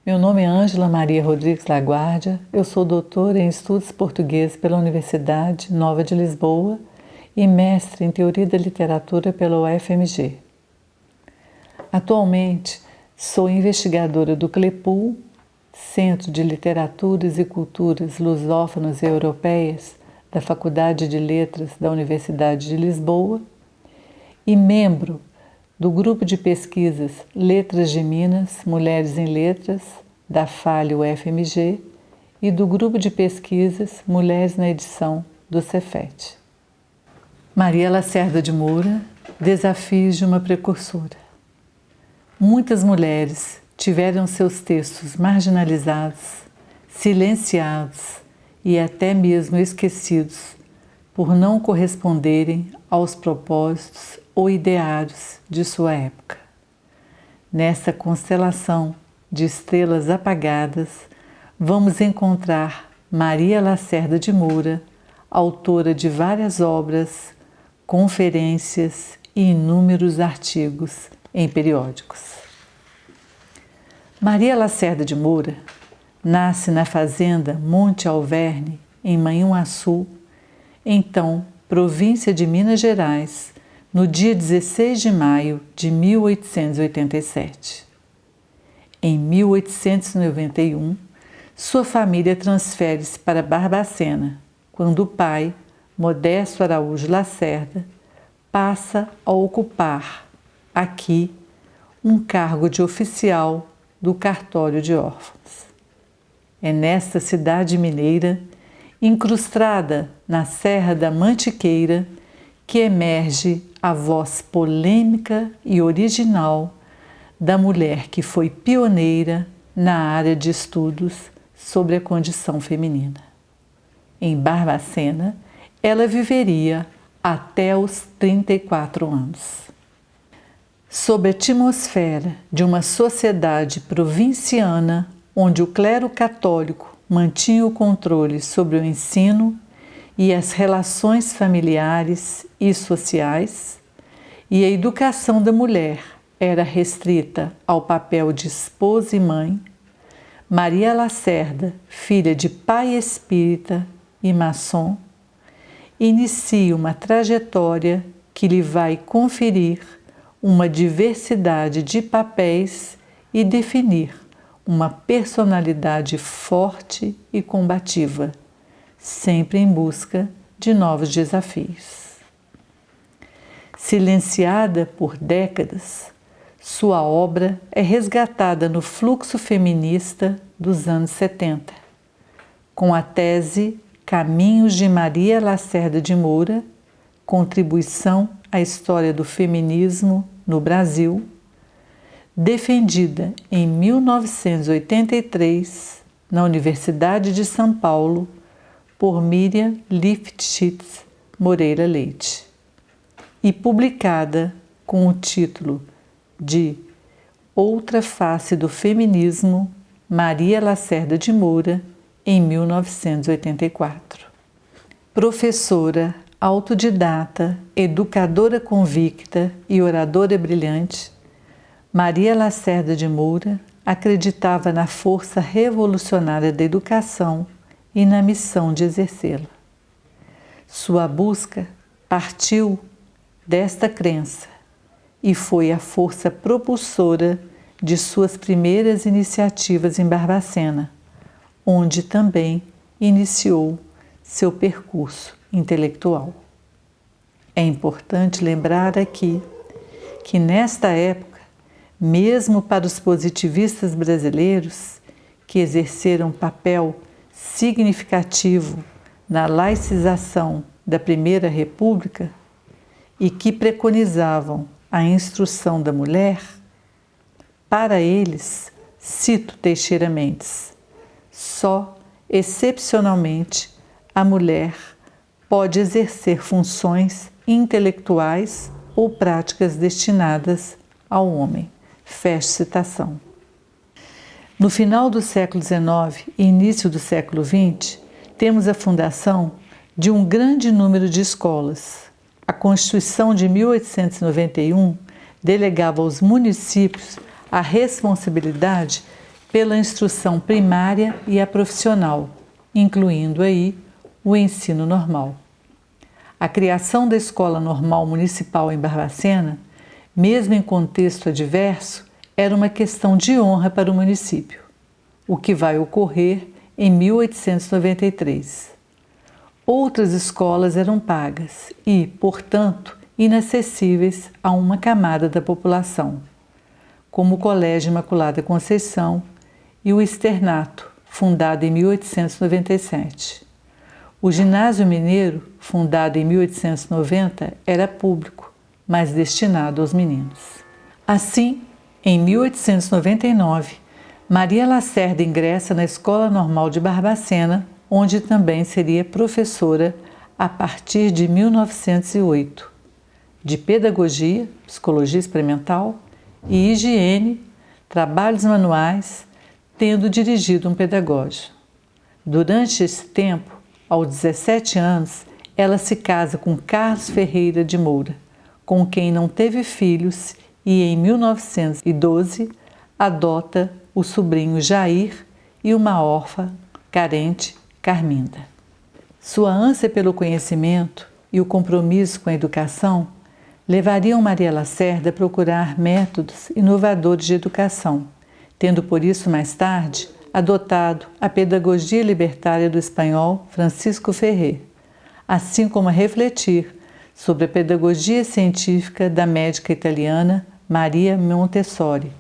Meu nome é Ângela Maria Rodrigues Laguardia, eu sou doutora em Estudos Portugueses pela Universidade Nova de Lisboa e mestre em Teoria da Literatura pela UFMG. Atualmente, sou investigadora do CLEPUL, Centro de Literaturas e Culturas Lusófonas e Europeias da Faculdade de Letras da Universidade de Lisboa, e membro do Grupo de Pesquisas Letras de Minas, Mulheres em Letras, da FALE UFMG, e do Grupo de Pesquisas Mulheres na Edição, do Cefet. Maria Lacerda de Moura, Desafios de uma Precursora. Muitas mulheres tiveram seus textos marginalizados, silenciados e até mesmo esquecidos por não corresponderem aos propósitos ou ideários de sua época. Nessa constelação de estrelas apagadas, vamos encontrar Maria Lacerda de Moura, autora de várias obras, conferências e inúmeros artigos em periódicos. Maria Lacerda de Moura nasce na fazenda Monte Alverne, em Manhuaçu, então província de Minas Gerais, no dia 16 de maio de 1887. Em 1891, sua família transfere-se para Barbacena, quando o pai, Modesto Araújo Lacerda, passa a ocupar, aqui, um cargo de oficial do cartório de órfãos. É nesta cidade mineira, incrustada na Serra da Mantiqueira, que emerge a voz polêmica e original da mulher que foi pioneira na área de estudos sobre a condição feminina. Em Barbacena, ela viveria até os 34 anos. Sob a atmosfera de uma sociedade provinciana, onde o clero católico mantinha o controle sobre o ensino e as relações familiares e sociais, e a educação da mulher era restrita ao papel de esposa e mãe, Maria Lacerda, filha de pai espírita e maçom, inicia uma trajetória que lhe vai conferir uma diversidade de papéis e definir uma personalidade forte e combativa, sempre em busca de novos desafios. Silenciada por décadas, sua obra é resgatada no fluxo feminista dos anos 70, com a tese Caminhos de Maria Lacerda de Moura, Contribuição à História do Feminismo no Brasil, defendida em 1983 na Universidade de São Paulo por Miriam Lifshitz Moreira Leite e publicada com o título de Outra Face do Feminismo, Maria Lacerda de Moura, em 1984. Professora, autodidata, educadora convicta e oradora brilhante, Maria Lacerda de Moura acreditava na força revolucionária da educação e na missão de exercê-la. Sua busca partiu desta crença e foi a força propulsora de suas primeiras iniciativas em Barbacena, onde também iniciou seu percurso intelectual. É importante lembrar aqui que nesta época, mesmo para os positivistas brasileiros, que exerceram papel significativo na laicização da Primeira República e que preconizavam a instrução da mulher, para eles, cito Teixeira Mendes, só, excepcionalmente, a mulher pode exercer funções intelectuais ou práticas destinadas ao homem. Fecha citação. No final do século XIX e início do século XX, temos a fundação de um grande número de escolas. A Constituição de 1891 delegava aos municípios a responsabilidade pela instrução primária e a profissional, incluindo aí o ensino normal. A criação da Escola Normal Municipal em Barbacena, mesmo em contexto adverso, era uma questão de honra para o município, o que vai ocorrer em 1893. Outras escolas eram pagas e, portanto, inacessíveis a uma camada da população, como o Colégio Imaculada Conceição e o Externato, fundado em 1897. O Ginásio Mineiro, fundado em 1890, era público, mas destinado aos meninos. Assim, em 1899, Maria Lacerda ingressa na Escola Normal de Barbacena, onde também seria professora a partir de 1908, de Pedagogia, Psicologia Experimental e Higiene, Trabalhos Manuais, tendo dirigido um pedagógico. Durante esse tempo, aos 17 anos, ela se casa com Carlos Ferreira de Moura, com quem não teve filhos, e em 1912 adota o sobrinho Jair e uma órfã carente, Carminda. Sua ânsia pelo conhecimento e o compromisso com a educação levariam Maria Lacerda a procurar métodos inovadores de educação, tendo por isso mais tarde adotado a pedagogia libertária do espanhol Francisco Ferrer, assim como a refletir sobre a pedagogia científica da médica italiana Maria Montessori,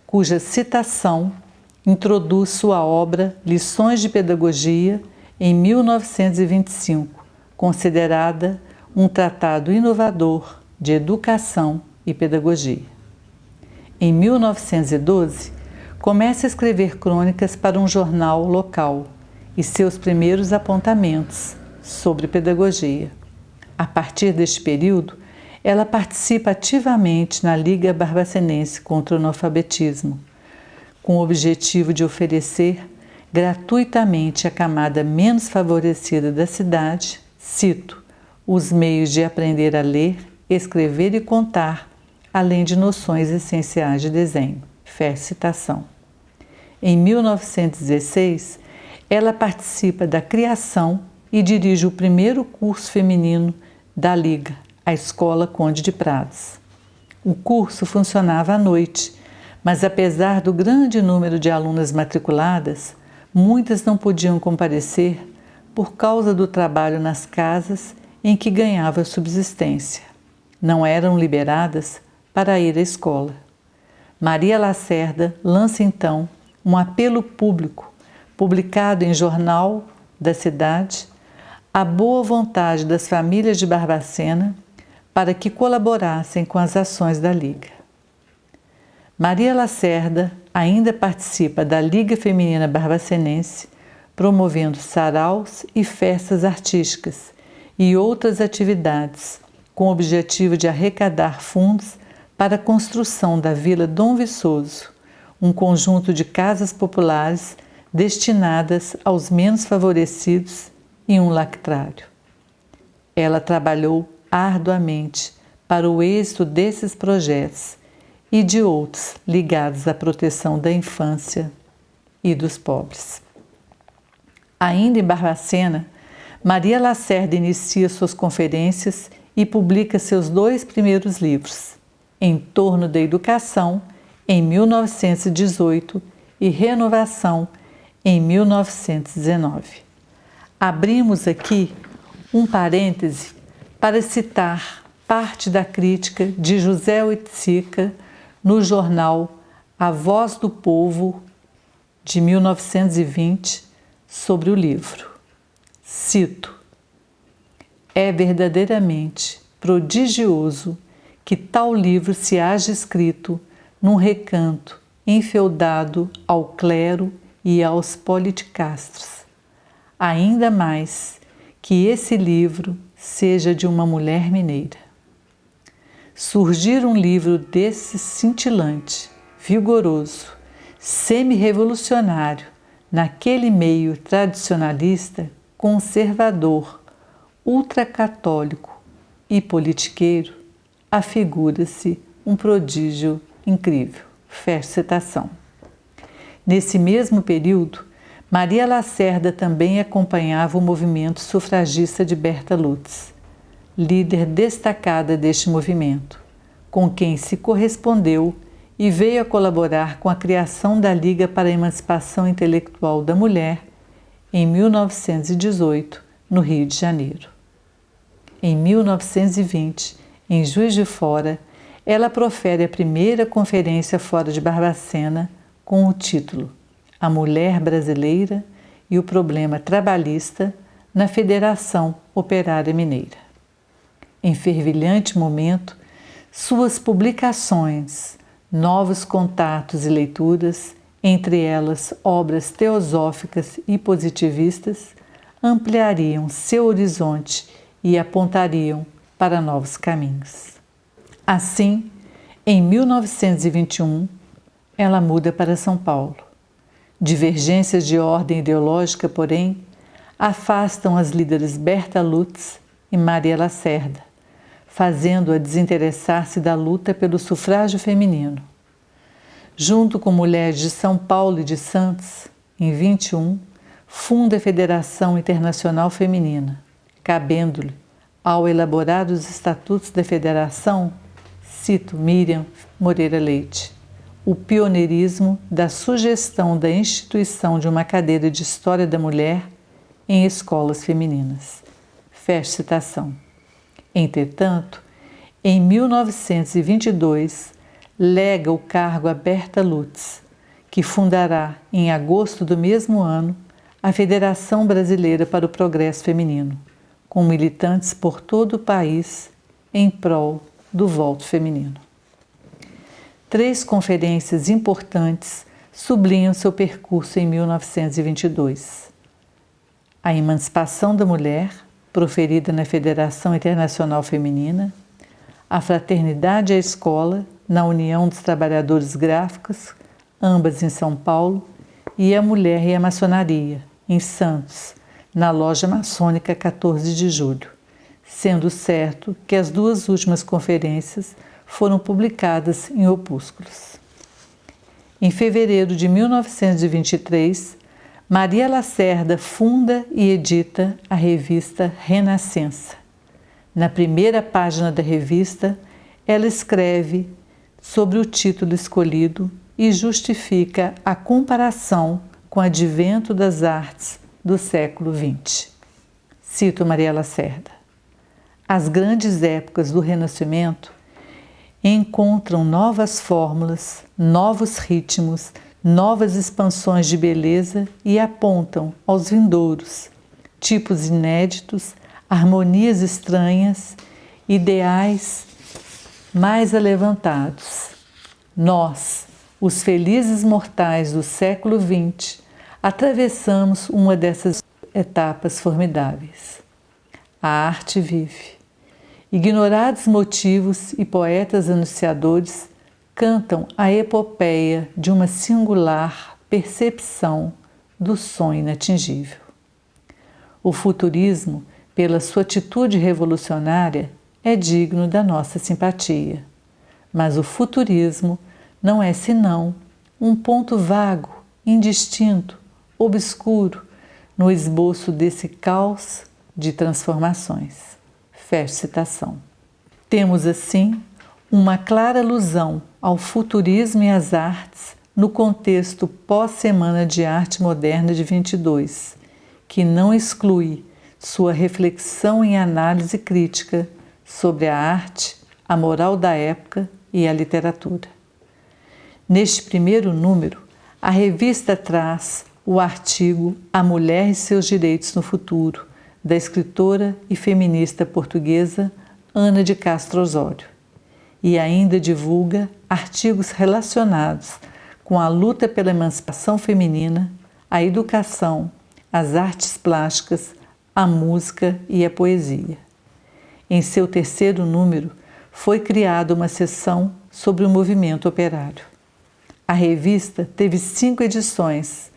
cuja citação introduz sua obra Lições de Pedagogia em 1925, considerada um tratado inovador de educação e pedagogia. Em 1912, começa a escrever crônicas para um jornal local e seus primeiros apontamentos sobre pedagogia. A partir deste período, ela participa ativamente na Liga Barbacenense contra o Analfabetismo, com o objetivo de oferecer gratuitamente à camada menos favorecida da cidade, cito, os meios de aprender a ler, escrever e contar, além de noções essenciais de desenho. Fecha citação. Em 1916, ela participa da criação e dirige o primeiro curso feminino da Liga, a Escola Conde de Prados. O curso funcionava à noite, mas apesar do grande número de alunas matriculadas, muitas não podiam comparecer por causa do trabalho nas casas em que ganhava subsistência. Não eram liberadas para ir à escola. Maria Lacerda lança então um apelo público, publicado em jornal da cidade, à boa vontade das famílias de Barbacena para que colaborassem com as ações da Liga. Maria Lacerda ainda participa da Liga Feminina Barbacenense, promovendo saraus e festas artísticas e outras atividades, com o objetivo de arrecadar fundos para a construção da Vila Dom Viçoso, um conjunto de casas populares destinadas aos menos favorecidos e um lactário. Ela trabalhou arduamente para o êxito desses projetos e de outros ligados à proteção da infância e dos pobres. Ainda em Barbacena, Maria Lacerda inicia suas conferências e publica seus 2 primeiros livros, Em Torno da Educação, em 1918, e Renovação, em 1919. Abrimos aqui um parêntese para citar parte da crítica de José Oiticica no jornal A Voz do Povo, de 1920, sobre o livro. Cito: é verdadeiramente prodigioso que tal livro se haja escrito num recanto enfeudado ao clero e aos politicastros. Ainda mais que esse livro seja de uma mulher mineira. Surgir um livro desse cintilante, vigoroso, semi-revolucionário, naquele meio tradicionalista, conservador, ultracatólico e politiqueiro, afigura-se um prodígio incrível. Fecha citação. Nesse mesmo período, Maria Lacerda também acompanhava o movimento sufragista de Berta Lutz, líder destacada deste movimento, com quem se correspondeu e veio a colaborar com a criação da Liga para a Emancipação Intelectual da Mulher em 1918, no Rio de Janeiro. Em 1920, em Juiz de Fora, ela profere a primeira conferência fora de Barbacena com o título A Mulher Brasileira e o Problema Trabalhista na Federação Operária Mineira. Em fervilhante momento, suas publicações, novos contatos e leituras, entre elas obras teosóficas e positivistas, ampliariam seu horizonte e apontariam para novos caminhos. Assim, em 1921, ela muda para São Paulo. Divergências de ordem ideológica, porém, afastam as líderes Berta Lutz e Maria Lacerda, fazendo-a desinteressar-se da luta pelo sufrágio feminino. Junto com mulheres de São Paulo e de Santos, em 21, funda a Federação Internacional Feminina, cabendo-lhe, ao elaborar os estatutos da Federação, cito Miriam Moreira Leite, o pioneirismo da sugestão da instituição de uma cadeira de História da Mulher em escolas femininas. Fecha citação. Entretanto, em 1922, lega o cargo a Berta Lutz, que fundará, em agosto do mesmo ano, a Federação Brasileira para o Progresso Feminino, com militantes por todo o país em prol do voto feminino. 3 conferências importantes sublinham seu percurso em 1922. A Emancipação da Mulher, proferida na Federação Internacional Feminina, a Fraternidade à Escola, na União dos Trabalhadores Gráficos, ambas em São Paulo, e a Mulher e a Maçonaria, em Santos, na Loja Maçônica 14 de Julho, sendo certo que as 2 últimas conferências foram publicadas em opúsculos. Em fevereiro de 1923, Maria Lacerda funda e edita a revista Renascença. Na primeira página da revista, ela escreve sobre o título escolhido e justifica a comparação com o advento das artes do século XX. Cito Maria Lacerda. As grandes épocas do Renascimento encontram novas fórmulas, novos ritmos, novas expansões de beleza e apontam aos vindouros, tipos inéditos, harmonias estranhas, ideais mais alevantados. Nós, os felizes mortais do século XX, atravessamos uma dessas etapas formidáveis. A arte vive. Ignorados motivos e poetas anunciadores cantam a epopeia de uma singular percepção do sonho inatingível. O futurismo, pela sua atitude revolucionária, é digno da nossa simpatia. Mas o futurismo não é senão um ponto vago, indistinto, obscuro no esboço desse caos de transformações. Fecha citação. Temos, assim, uma clara alusão ao futurismo e às artes no contexto pós-Semana de Arte Moderna de 22, que não exclui sua reflexão em análise crítica sobre a arte, a moral da época e a literatura. Neste primeiro número, a revista traz o artigo A Mulher e Seus Direitos no Futuro, da escritora e feminista portuguesa Ana de Castro Osório, e ainda divulga artigos relacionados com a luta pela emancipação feminina, a educação, as artes plásticas, a música e a poesia. Em seu terceiro número, foi criada uma seção sobre o movimento operário. A revista teve 5 edições.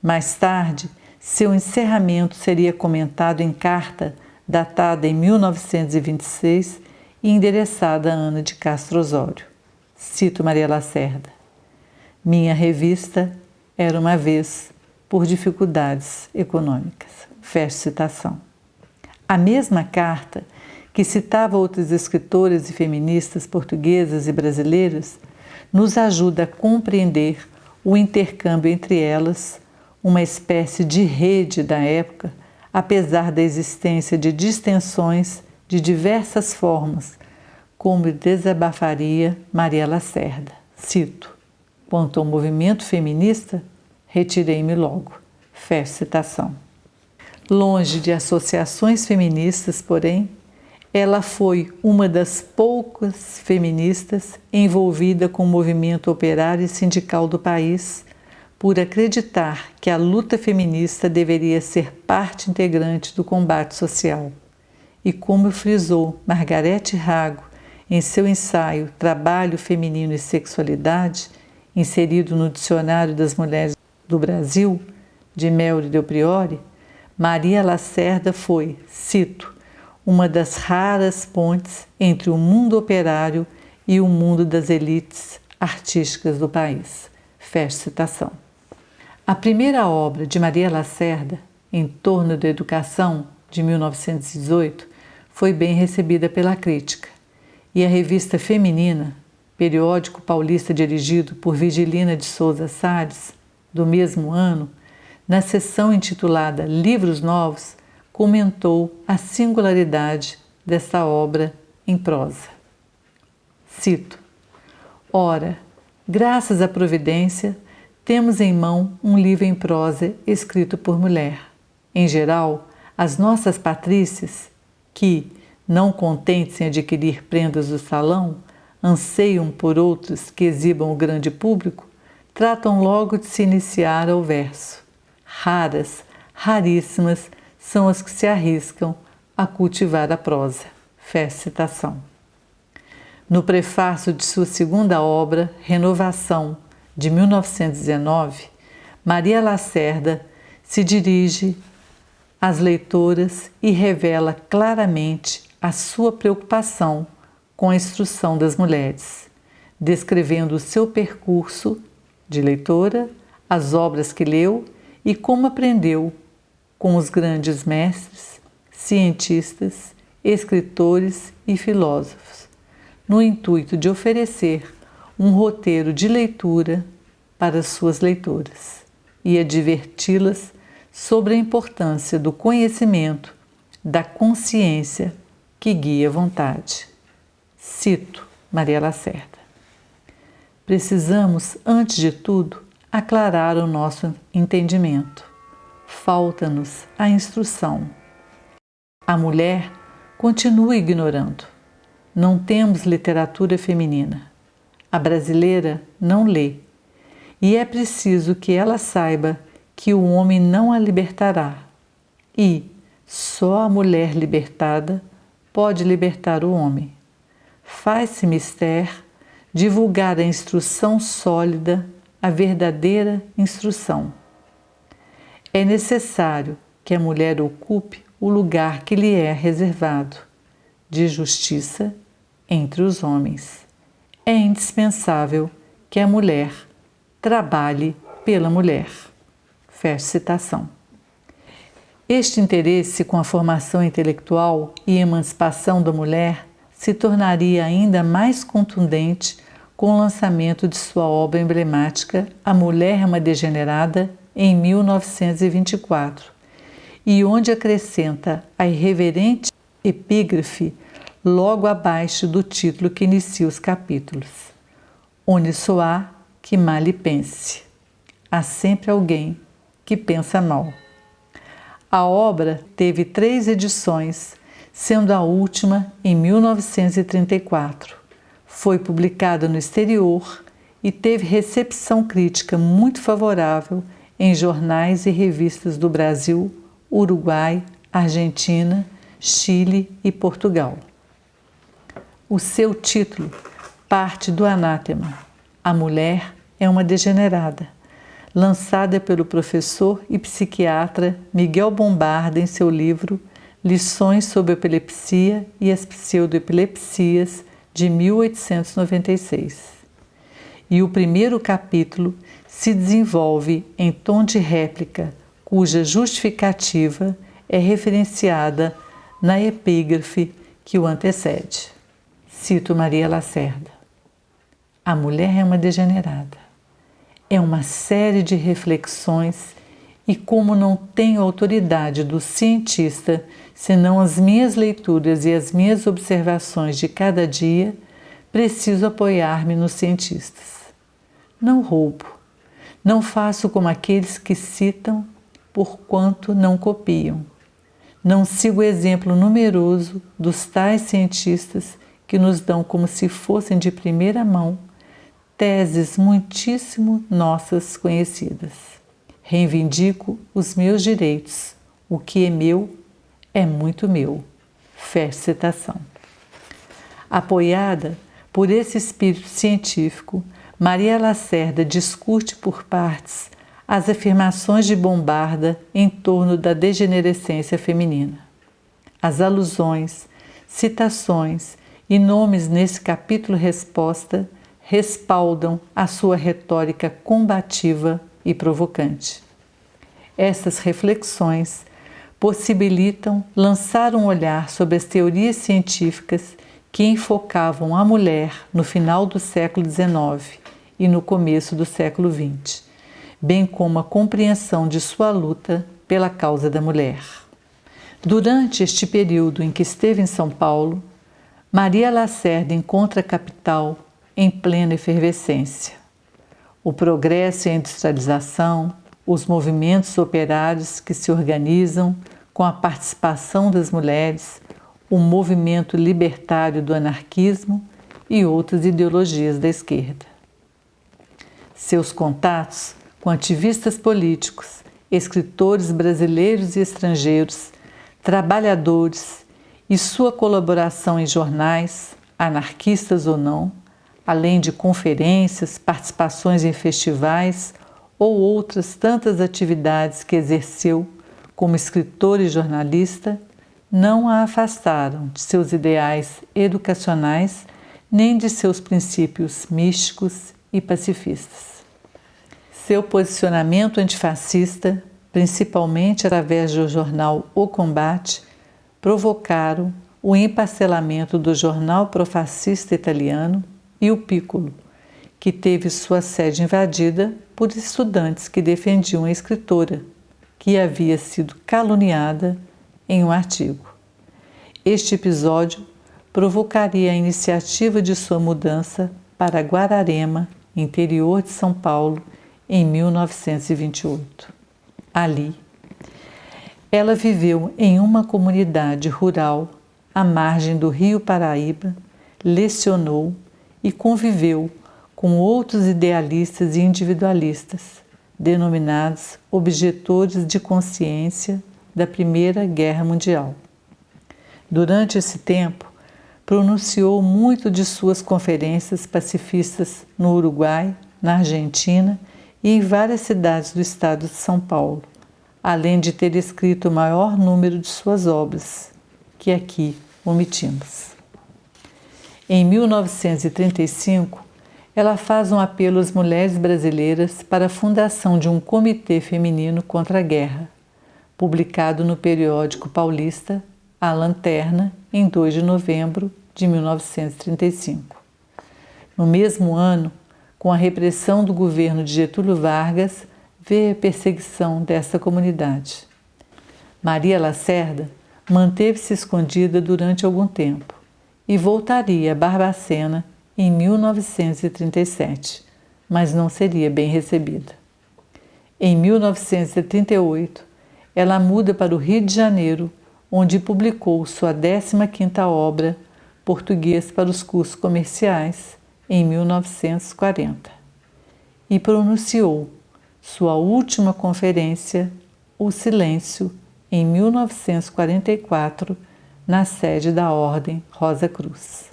Mais tarde, seu encerramento seria comentado em carta datada em 1926 e endereçada a Ana de Castro Osório. Cito Maria Lacerda. Minha revista era uma vez por dificuldades econômicas. Fecha citação. A mesma carta, que citava outras escritoras e feministas portuguesas e brasileiras, nos ajuda a compreender o intercâmbio entre elas, uma espécie de rede da época, apesar da existência de distensões de diversas formas, como desabafaria Maria Lacerda. Cito: quanto ao movimento feminista, retirei-me logo. Fecha citação. Longe de associações feministas, porém, ela foi uma das poucas feministas envolvida com o movimento operário e sindical do país, por acreditar que a luta feminista deveria ser parte integrante do combate social. E como frisou Margarete Rago em seu ensaio Trabalho Feminino e Sexualidade, inserido no Dicionário das Mulheres do Brasil, de Melri Del Priore, Maria Lacerda foi, cito, uma das raras pontes entre o mundo operário e o mundo das elites artísticas do país. Fecha citação. A primeira obra de Maria Lacerda, Em Torno da Educação, de 1918, foi bem recebida pela crítica, e a revista Feminina, periódico paulista dirigido por Virgilina de Souza Salles, do mesmo ano, na seção intitulada Livros Novos, comentou a singularidade dessa obra em prosa. Cito: ora, graças à providência, temos em mão um livro em prosa escrito por mulher. Em geral, as nossas patrícias, que, não contentes em adquirir prendas do salão, anseiam por outras que exibam o grande público, tratam logo de se iniciar ao verso. Raras, raríssimas, são as que se arriscam a cultivar a prosa. Fecha citação. No prefácio de sua segunda obra, Renovação, de 1919, Maria Lacerda se dirige às leitoras e revela claramente a sua preocupação com a instrução das mulheres, descrevendo o seu percurso de leitora, as obras que leu e como aprendeu com os grandes mestres, cientistas, escritores e filósofos, no intuito de oferecer um roteiro de leitura para suas leitoras e adverti-las sobre a importância do conhecimento, da consciência que guia a vontade. Cito Maria Lacerda: precisamos, antes de tudo, aclarar o nosso entendimento. Falta-nos a instrução. A mulher continua ignorando. Não temos literatura feminina. A brasileira não lê. E é preciso que ela saiba que o homem não a libertará. E só a mulher libertada pode libertar o homem. Faz-se mister divulgar a instrução sólida, a verdadeira instrução. É necessário que a mulher ocupe o lugar que lhe é reservado, de justiça entre os homens. É indispensável que a mulher trabalhe pela mulher. Fecha citação. Este interesse com a formação intelectual e emancipação da mulher se tornaria ainda mais contundente com o lançamento de sua obra emblemática A Mulher é uma Degenerada, em 1924, e onde acrescenta a irreverente epígrafe logo abaixo do título que inicia os capítulos: Onde só há que mal lhe pense. Há sempre alguém que pensa mal. A obra teve 3 edições, sendo a última em 1934. Foi publicada no exterior e teve recepção crítica muito favorável em jornais e revistas do Brasil, Uruguai, Argentina, Chile e Portugal. O seu título parte do anátema A Mulher é uma Degenerada, lançada pelo professor e psiquiatra Miguel Bombarda em seu livro Lições sobre Epilepsia e as Pseudoepilepsias, de 1896. e o primeiro capítulo se desenvolve em tom de réplica, cuja justificativa é referenciada na epígrafe que o antecede. Cito Maria Lacerda. A mulher é uma degenerada. É uma série de reflexões e, como não tenho autoridade do cientista, senão as minhas leituras e as minhas observações de cada dia, preciso apoiar-me nos cientistas. Não roubo, não faço como aqueles que citam, porquanto não copiam. Não sigo o exemplo numeroso dos tais cientistas que nos dão como se fossem de primeira mão teses muitíssimo nossas conhecidas. Reivindico os meus direitos. O que é meu é muito meu. Fecha citação. Apoiada por esse espírito científico, Maria Lacerda discute por partes as afirmações de Bombarda em torno da degenerescência feminina. As alusões, citações e nomes nesse capítulo resposta respaldam a sua retórica combativa e provocante. Essas reflexões possibilitam lançar um olhar sobre as teorias científicas que enfocavam a mulher no final do século XIX e no começo do século XX, bem como a compreensão de sua luta pela causa da mulher. Durante este período em que esteve em São Paulo, Maria Lacerda encontra a capital em plena efervescência. O progresso e a industrialização, os movimentos operários que se organizam com a participação das mulheres, o movimento libertário do anarquismo e outras ideologias da esquerda. Seus contatos com ativistas políticos, escritores brasileiros e estrangeiros, trabalhadores e sua colaboração em jornais, anarquistas ou não, além de conferências, participações em festivais ou outras tantas atividades que exerceu como escritor e jornalista, não a afastaram de seus ideais educacionais nem de seus princípios místicos e pacifistas. Seu posicionamento antifascista, principalmente através do jornal O Combate, provocaram o emparcelamento do jornal profascista italiano e o Piccolo, que teve sua sede invadida por estudantes que defendiam a escritora, que havia sido caluniada em um artigo. Este episódio provocaria a iniciativa de sua mudança para Guararema, interior de São Paulo, em 1928. Ali, ela viveu em uma comunidade rural à margem do Rio Paraíba, lecionou e conviveu com outros idealistas e individualistas, denominados objetores de consciência da Primeira Guerra Mundial. Durante esse tempo, pronunciou muito de suas conferências pacifistas no Uruguai, na Argentina e em várias cidades do estado de São Paulo, além de ter escrito o maior número de suas obras, que aqui omitimos. Em 1935, ela faz um apelo às mulheres brasileiras para a fundação de um comitê feminino contra a guerra, publicado no periódico paulista A Lanterna, em 2 de novembro de 1935. No mesmo ano, com a repressão do governo de Getúlio Vargas, veio a perseguição dessa comunidade. Maria Lacerda manteve-se escondida durante algum tempo e voltaria a Barbacena em 1937, mas não seria bem recebida. Em 1938, ela muda para o Rio de Janeiro, onde publicou sua 15ª obra, Português para os Cursos Comerciais, em 1940, e pronunciou sua última conferência, O Silêncio, em 1944, na sede da Ordem Rosa Cruz.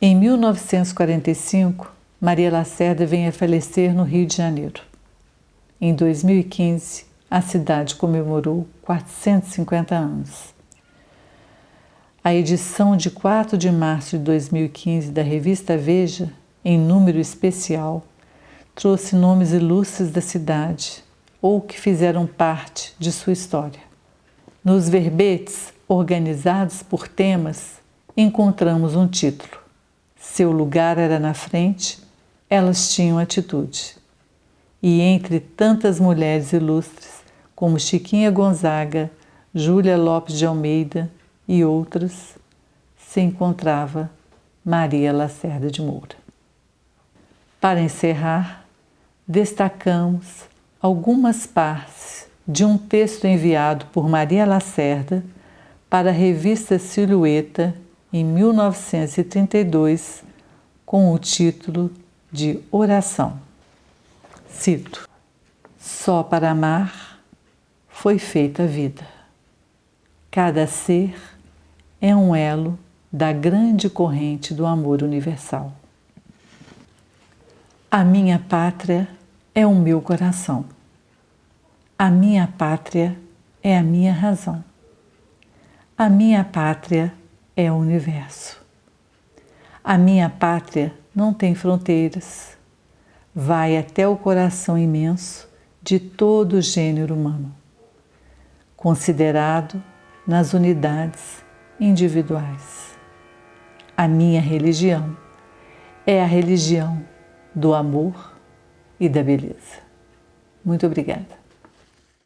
Em 1945, Maria Lacerda vem a falecer no Rio de Janeiro. Em 2015, a cidade comemorou 450 anos. A edição de 4 de março de 2015 da revista Veja, em número especial, trouxe nomes ilustres da cidade ou que fizeram parte de sua história. Nos verbetes, organizados por temas, encontramos um título. Seu lugar era na frente, elas tinham atitude. E entre tantas mulheres ilustres, como Chiquinha Gonzaga, Júlia Lopes de Almeida e outras, se encontrava Maria Lacerda de Moura. Para encerrar, destacamos algumas partes de um texto enviado por Maria Lacerda para a revista Silhueta em 1932, com o título de Oração. Cito: só para amar foi feita a vida. Cada ser é um elo da grande corrente do amor universal. A minha pátria é o meu coração. A minha pátria é a minha razão. A minha pátria é o universo. A minha pátria não tem fronteiras. Vai até o coração imenso de todo o gênero humano, considerado nas unidades individuais. A minha religião é a religião do amor e da beleza. Muito obrigada.